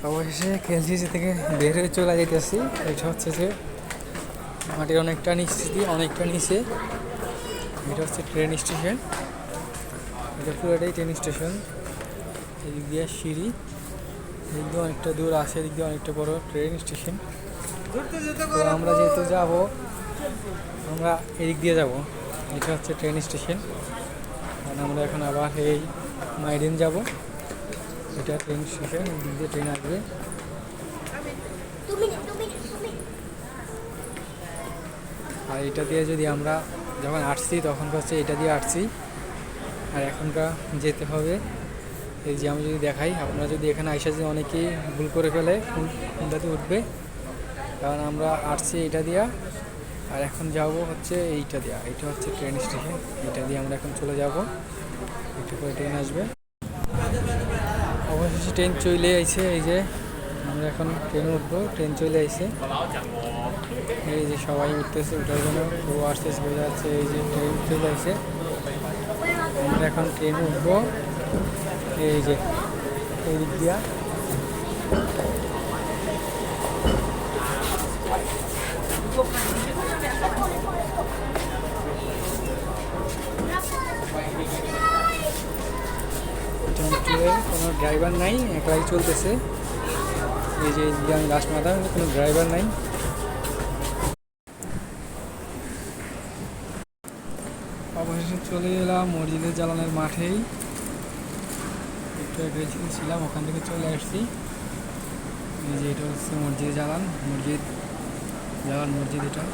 অবশেষে কেএলসিসি থেকে বের হয়ে চলে যেতেছি। এটা হচ্ছে যে মাটির অনেকটা নিচে এটা হচ্ছে ট্রেন স্টেশন। এটা পুরোটাই ট্রেন স্টেশন। এদিক দিয়ে সিঁড়ি, এদিক দিয়ে অনেকটা দূর আসে, এদিক দিয়ে অনেকটা বড় ট্রেন স্টেশন। তো আমরা যেহেতু যাবো, আমরা এদিক দিয়ে যাব। এটা হচ্ছে ট্রেন স্টেশন। কারণ আমরা এখন আবার এই মাইডিন যাব। এটা ট্রেন স্টেশন, এদিক দিয়ে ট্রেন আসবে। আর এটা দিয়ে যদি আমরা যখন আসছি তখন হচ্ছে এটা দিয়ে আসছি, আর এখনকার যেতে হবে। এই যে আমি যদি দেখাই, আপনারা যদি এখানে আইসা যে অনেকেই ভুল করে ফেলে কোনটাতে উঠবে, কারণ আমরা আসছি এটা দিয়া, আর এখন যাব হচ্ছে এইটা দিয়া। এটা হচ্ছে ট্রেন স্টেশন, এটা দিয়ে আমরা এখন চলে যাব। একটু করে ট্রেন আসবে। অবশেষে ট্রেন চলে আইছে। এই যে আমরা এখন ট্রেনে উঠবো, ট্রেন চলে আইছে। এই যে সবাই উঠতেছে, উঠার জন্য কেউ আসতেছে, বোঝা যাচ্ছে। এই যে ট্রেন চলে আইছে, আমরা এখন ট্রেনে উঠবো। এই যে এই দিক দিয়া কোনো ড্রাইভার নাই, একলাই চলতেছে। এই যে আমি লাস্ট মাথা, কোনো ড্রাইভার নাই। অবশেষে চলে এলাম মসজিদের জালানের মাঠেই। একটু আগে ছিলাম, ওখান থেকে চলে আসছি। এই যে এটা হচ্ছে মসজিদ জালান মসজিদ এটা।